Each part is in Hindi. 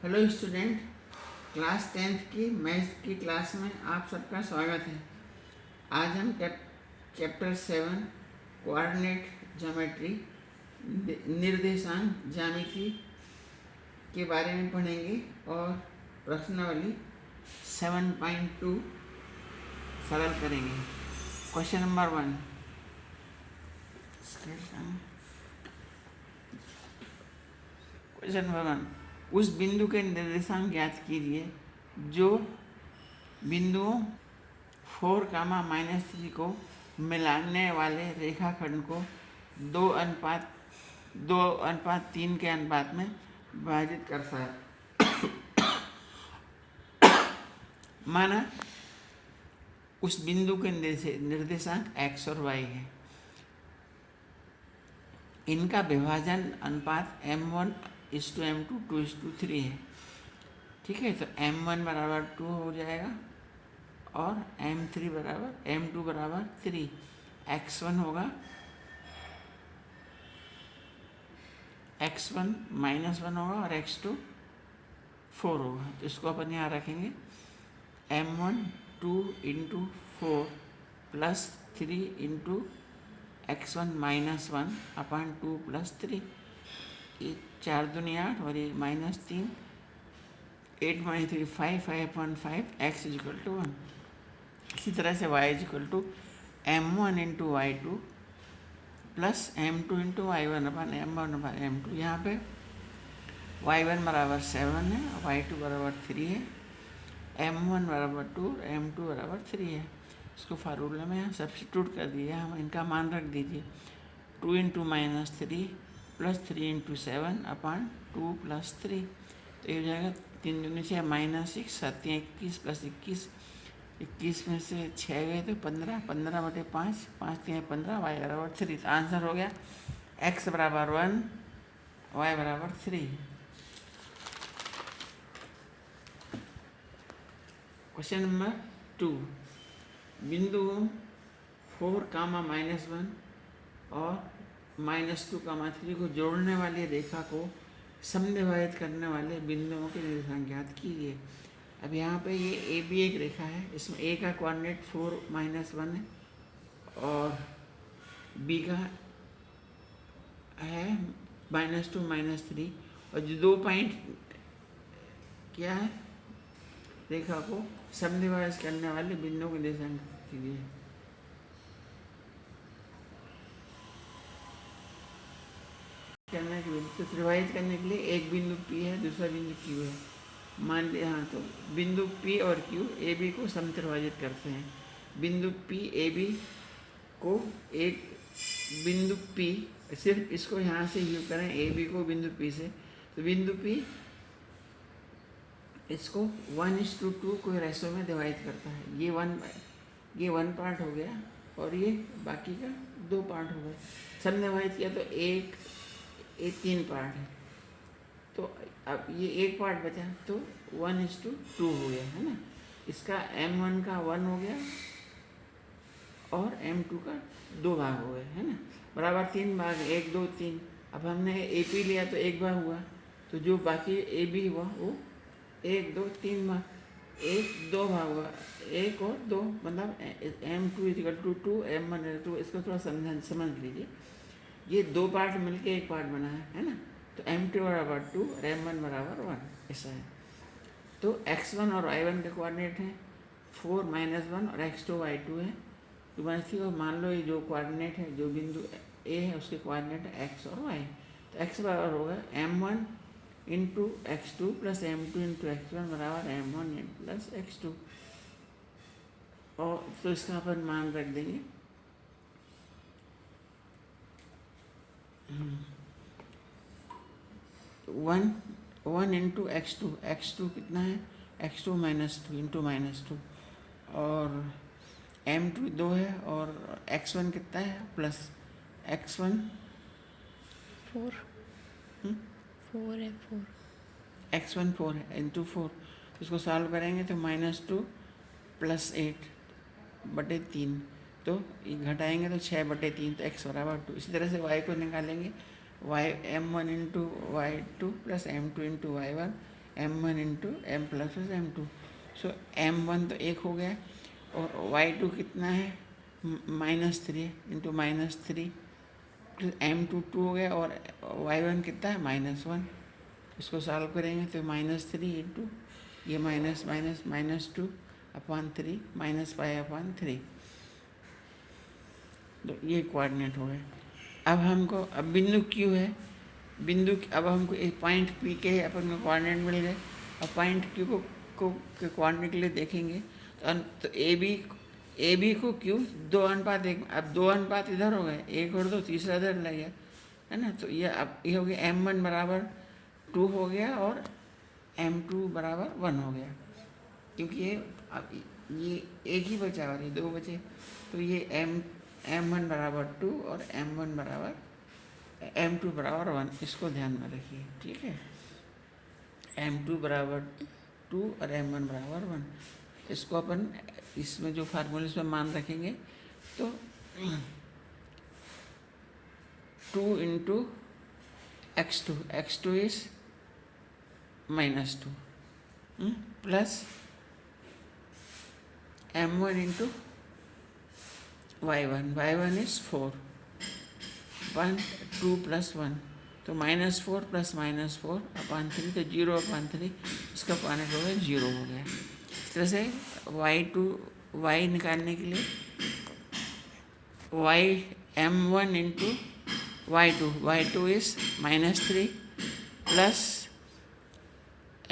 हेलो स्टूडेंट, क्लास 10th की मैथ्स की क्लास में आप सबका स्वागत है। आज हम चैप्टर 7 कोऑर्डिनेट ज्योमेट्री निर्देशांक ज्यामिति के बारे में पढ़ेंगे और प्रश्नावली 7.2 सरल करेंगे। Question number 1। क्वेश्चन नंबर 1, उस बिंदु के निर्देशांक ज्ञात कीजिए जो बिंदुओं 4, -3 को मिलाने वाले रेखाखंड को 2:3 के अनुपात में विभाजित करता है। माना उस बिंदु के निर्देशांक x और y है। इनका विभाजन अनुपात m1:m2 2:3 है। ठीक है, तो m1 बराबर 2 हो जाएगा और m2 बराबर 3। x1 होगा x1 -1 होगा और x2 4 होगा। तो इसको अपन यहाँ रखेंगे m1 2 × 4 + 3 × x1 -1 अपन 2 + 3, ये 4 दूनी 8 और ये -3, 8 - 3 5, 5/5, x = 1। इसी तरह से y = m1 × y2 + m2 × y1 अपन m1/m2। यहाँ पे y1 बराबर 7 है और y2 बराबर 3 है, m1 बराबर 2, m2 बराबर 3 है। इसको फार्मूले में यहाँ सब्स्टिट्यूट कर दिए, हम इनका मान रख दीजिए 2 × -3 + 3 × 7 अपन 2 + 3। तो ये हो जाएगा 3 दूनी 6 -6 7 21 + 21, 21 में से 6 गए तो 15, 15/5, 5 × 15, y बराबर 3। तो आंसर हो गया x बराबर 1, y बराबर 3। क्वेश्चन नंबर 2, बिंदु 4, -1 और -2, 3 को जोड़ने वाली रेखा को समद्विभाजित करने वाले बिंदुओं के निर्देशांक ज्ञात कीजिए। अब यहाँ पे ये ए बी एक रेखा है, इसमें ए का कोऑर्डिनेट 4 -1 है और बी का है -2 -3, और जो 2 पॉइंट क्या है, रेखा को समद्विभाजित करने वाले बिंदुओं के निर्देशांक कीजिए। करने के लिए तो त्रिभाजित करने के लिए एक बिंदु P है, दूसरा बिंदु Q है, मान लिया। हाँ, तो बिंदु P और Q ए बी को समत्रिभाजित करते हैं। बिंदु P ए बी को एक बिंदु P, सिर्फ इसको यहाँ से यू करें ए बी को बिंदु P से, तो बिंदु P इसको 1:2 को रेशो में डिवाइड करता है। ये 1 पार्ट हो गया और ये बाकी का 2 पार्ट हो गए। समद्विभाजित किया तो एक 3 पार्ट है, तो अब ये एक पार्ट बचा तो 1:2 हो गया है ना। इसका m1 का 1 हो गया और m2 का 2 भाग हो गए है ना, बराबर 3 भाग, 1 2 3। अब हमने AP लिया तो 1 भाग हुआ, तो जो बाकी AB हुआ वो 1 2 3 भाग, 1 2 भाग हुआ, 1 और 2, मतलब m2 = 2, m1 = 2। इसको थोड़ा समझ लीजिए, ये 2 पार्ट मिलके एक पार्ट बना है ना। तो m2 बराबर 2 और m1 बराबर 1, ऐसा है। तो x1 और y1 के कोऑर्डिनेट हैं 4 -1 और x2 y2 है 2 -3। और मान लो ये जो कोऑर्डिनेट है, जो बिंदु A है उसके कोऑर्डिनेट है x और y। तो x बराबर होगा m1 × x2 + m2 × x1 बराबर m1 + x2। और तो इसका अपन मान रख देंगे 1 × x2, x2 कितना है, x2 -2 × -2, और m2 2 है और x1 कितना है, प्लस x1 4 है, 4 x1 4 है इंटू 4। इसको सॉल्व करेंगे तो -2 + 8/3, तो ये घटाएंगे तो 6/3, तो x बराबर 2। इसी तरह से y को निकालेंगे, m1 × y2 + m2 × y1, m1 into M plus m2। सो m1 तो 1 हो गया और y2 कितना है -3 इंटू -3 प्लस m2 2 हो गया और y1 कितना है -1। इसको सॉल्व करेंगे तो -3 इंटू ये माइनस माइनस -2 अपॉन 3 -5/3। तो ये कोऑर्डिनेट हो गए। अब हमको अब बिंदु Q है, अब हमको एक पॉइंट P के अपन को कोऑर्डिनेट मिल गए। अब पॉइंट Q को के कोऑर्डिनेट के लिए देखेंगे तो ए बी को Q 2:1। अब 2 इधर हो गए, 1 और 2, तीसरा इधर लग गया, है ना। तो ये अब ये हो गया m1 बराबर 2 हो गया और m2 बराबर 1 हो गया, क्योंकि ये अब ये एक ही बचा और ये 2 बचे। तो ये m1 बराबर 2 और m1 बराबर m2 बराबर 1, इसको ध्यान में रखिए, ठीक है। m2 बराबर 2 और m1 बराबर 1, इसको अपन इसमें जो फार्मूले में मान रखेंगे तो 2 into x2 is -2 plus m1 into y1 is 4, 2 plus 1 तो -4 प्लस -4/3 तो 0/3, इसका कोऑर्डिनेट हो गया 0 हो गया। इस तरह से y निकालने के लिए m1 into y2 is -3 plus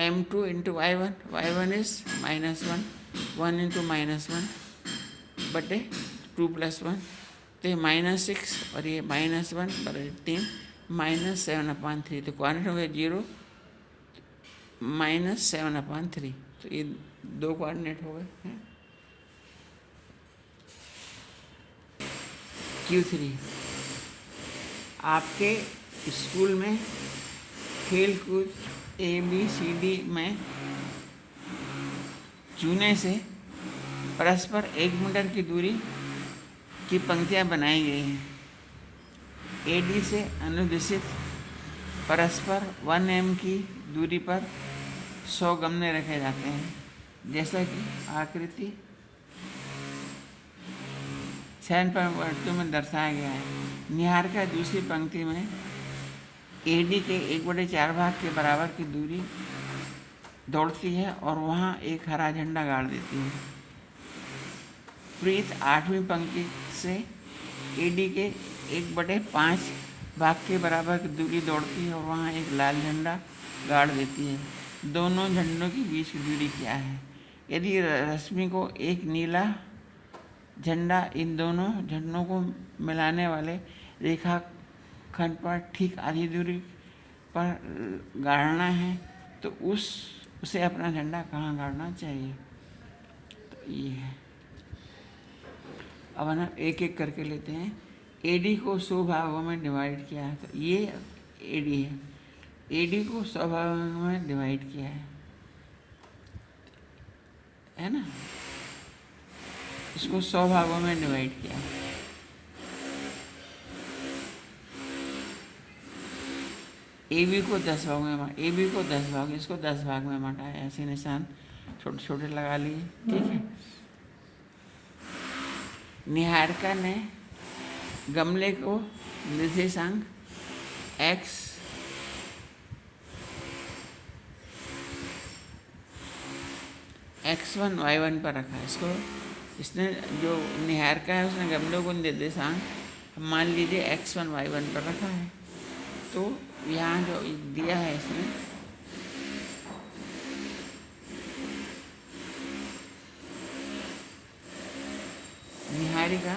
m2 into y1 is -1, 1 into -1 बटे 2 प्लस 1 तो ये -6 और ये -1 बराबर 3 -7/3, तो कोऑर्डिनेट हो गया 0 -7/3। तो ये 2 कोऑर्डिनेट हो गए हैं। Q3 आपके स्कूल में खेल कूद ABCD में चूने से परस्पर 1 मीटर की दूरी की पंक्तियां बनाई गई हैं। AD से अनुदिशित परस्पर 1 m की दूरी पर 100 गमले रखे जाते हैं, जैसा कि आकृति 7.2 में दर्शाया गया है। निहारिका दूसरी पंक्ति में AD के 1/4 भाग के बराबर की दूरी दौड़ती है और वहाँ एक हरा झंडा गाड़ देती है। प्रीत 8वीं पंक्ति से AD के 1/5 भाग के बराबर की दूरी दौड़ती है और वहाँ एक लाल झंडा गाड़ देती है। दोनों झंडों के बीच की दूरी क्या है? यदि रश्मि को एक नीला झंडा इन दोनों झंडों को मिलाने वाले रेखाखंड पर ठीक आधी दूरी पर गाड़ना है तो उसे अपना झंडा कहाँ गाड़ना चाहिए? तो ये है। अब हम एक एक करके लेते हैं। AD को 100 भागों में डिवाइड किया है, तो ये AD है। AD को 100 भागों में डिवाइड किया है ना, इसको 100 भागों में डिवाइड किया। AB को 10 भागों में AB को 10 भाग, इसको 10 भाग में बांटा है। ऐसे निशान छोटे छोटे लगा लिए, ठीक है। निहारिका ने गमले को निर्देशांक x1 y1 पर रखा है। इसने जो निहारिका है उसने गमलों को निर्देशांक मान लीजिए x1 y1 पर रखा है। तो यहाँ जो दिया है इसमें निहारिका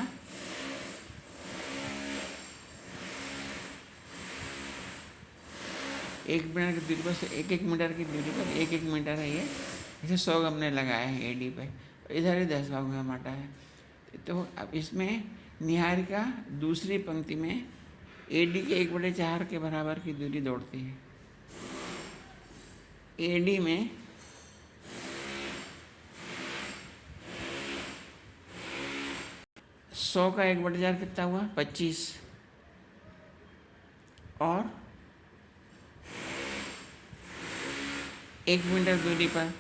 एक मीटर की दूरी पर 1 मीटर की दूरी पर 1 मीटर है ये, इसे 100 गमले लगाए हैं AD पे, इधर ही 10 भाग में बांटा है। तो अब इसमें निहारिका दूसरी पंक्ति में AD के 1/4 के बराबर की दूरी दौड़ती है। AD में सौ का 1/4 कितना हुआ? 25 और 1 मीटर दूरी पर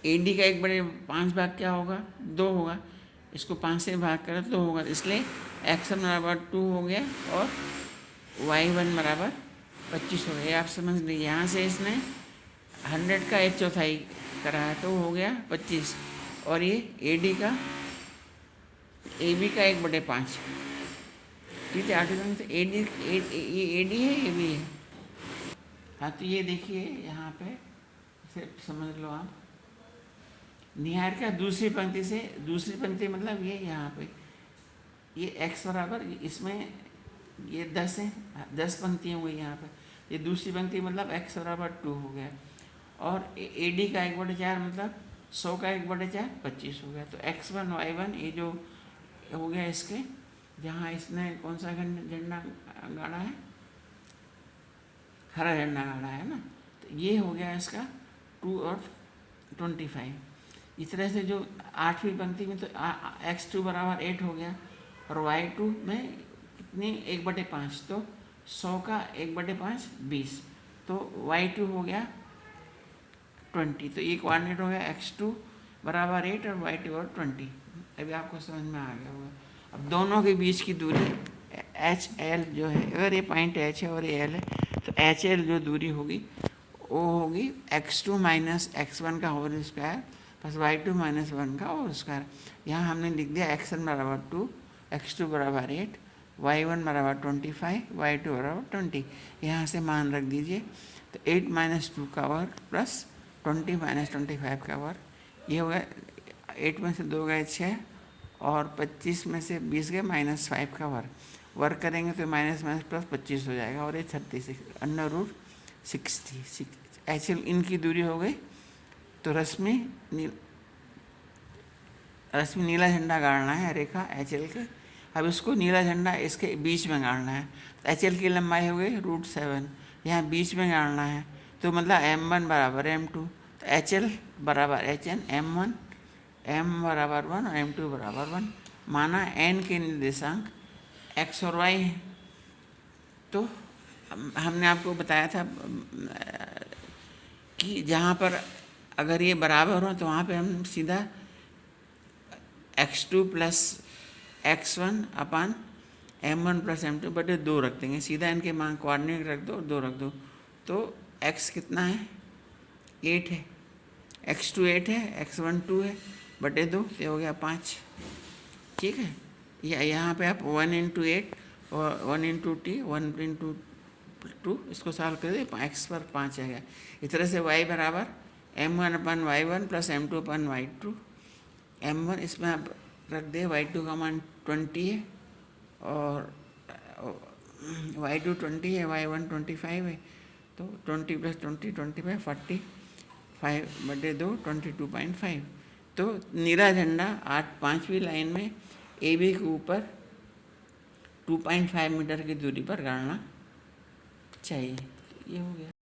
AD का 1/5 भाग क्या होगा? 2 होगा। इसको 5 से भाग करें तो होगा, इसलिए x1 बराबर 2 हो गया और y1 बराबर 25 हो गया। आप समझ लीजिए, यहाँ से इसने 100 का 1/4 करा है तो हो गया 25, और ये AB का 1/5। ठीक है, आगे से ये AD है, AB है। हाँ, तो ये देखिए यहाँ पे सिर्फ समझ लो आप, निहार का दूसरी पंक्ति मतलब ये यहाँ पे ये x बराबर, इसमें ये 10 है, 10 पंक्तियाँ हो गई यहाँ पे। ये दूसरी पंक्ति मतलब x बराबर 2 हो गया, और AD का 1/4 मतलब 100 का 1/4 25 हो गया। तो x1 y1 ये जो हो गया इसके, जहाँ इसने कौन सा झंडा गाड़ा है? हरा झंडा गाड़ा है ना, तो ये हो गया इसका 2 और 25। इस तरह से जो 8वीं पंक्ति में तो x2 बराबर 8 हो गया, और y2 में कितनी 1/5, तो 100 का 1/5 20, तो y2 हो गया 20। तो ये कोऑर्डिनेट हो गया x2 बराबर 8 और y2 और 20। अभी आपको समझ में आ गया होगा। अब दोनों के बीच की दूरी HL जो है, अगर ये पॉइंट H है और ये L है, तो HL जो दूरी होगी वो होगी x2 माइनस x1 का whole square plus y2 minus 1 का होल स्क्वायर। यहाँ हमने लिख दिया x1 बराबर 2, x2 बराबर 8, y1 बराबर 25, y2 बराबर 20। यहाँ से मान रख दीजिए, तो 8 माइनस 2 का वर्ग प्लस 20 माइनस 25 का वर्ग। ये हो गया 8 में से 2 गए 6, और 25 में से 20 गए -5 का वर्ग करेंगे तो माइनस माइनस प्लस 25 हो जाएगा, और ये 36 √60। HL इनकी दूरी हो गई। तो रश्मि नीला झंडा गाड़ना है रेखा HL के। अब इसको नीला झंडा इसके बीच में गाड़ना है, तो HL की लंबाई हो गई √7, यहाँ बीच में गाड़ना है, तो मतलब M1 बराबर M2, तो HL बराबर HN, M1 M बराबर 1 और M2 बराबर 1। माना N के निर्देशांक x और y है। तो हमने आपको बताया था कि जहाँ पर अगर ये बराबर हो तो वहाँ पे हम सीधा x2 प्लस x1 अपान M1 प्लस M2 बटे 2 रख देंगे। सीधा इनके मान कोऑर्डिनेट रख दो, 2 रख दो, तो x कितना है? 8 है, x2 8 है, x1 2 है, बटे 2 से हो गया 5। ठीक है, यहाँ पे आप 1 × 8 और 1 × t 1 × 2 इसको सॉल्व कर दे, x पर 5 आएगा। इस तरह से y बराबर M1 अपन y1 प्लस M2 अपन y2। M1 इसमें आप रख दे, y2 का मान 20 है, और y2 20 है, y1 25 है, तो 20 प्लस 20 25 45 बटे 2 22.5। तो नीला झंडा 5वीं लाइन में AB के ऊपर 2.5 मीटर की दूरी पर गाड़ना चाहिए। ये हो गया।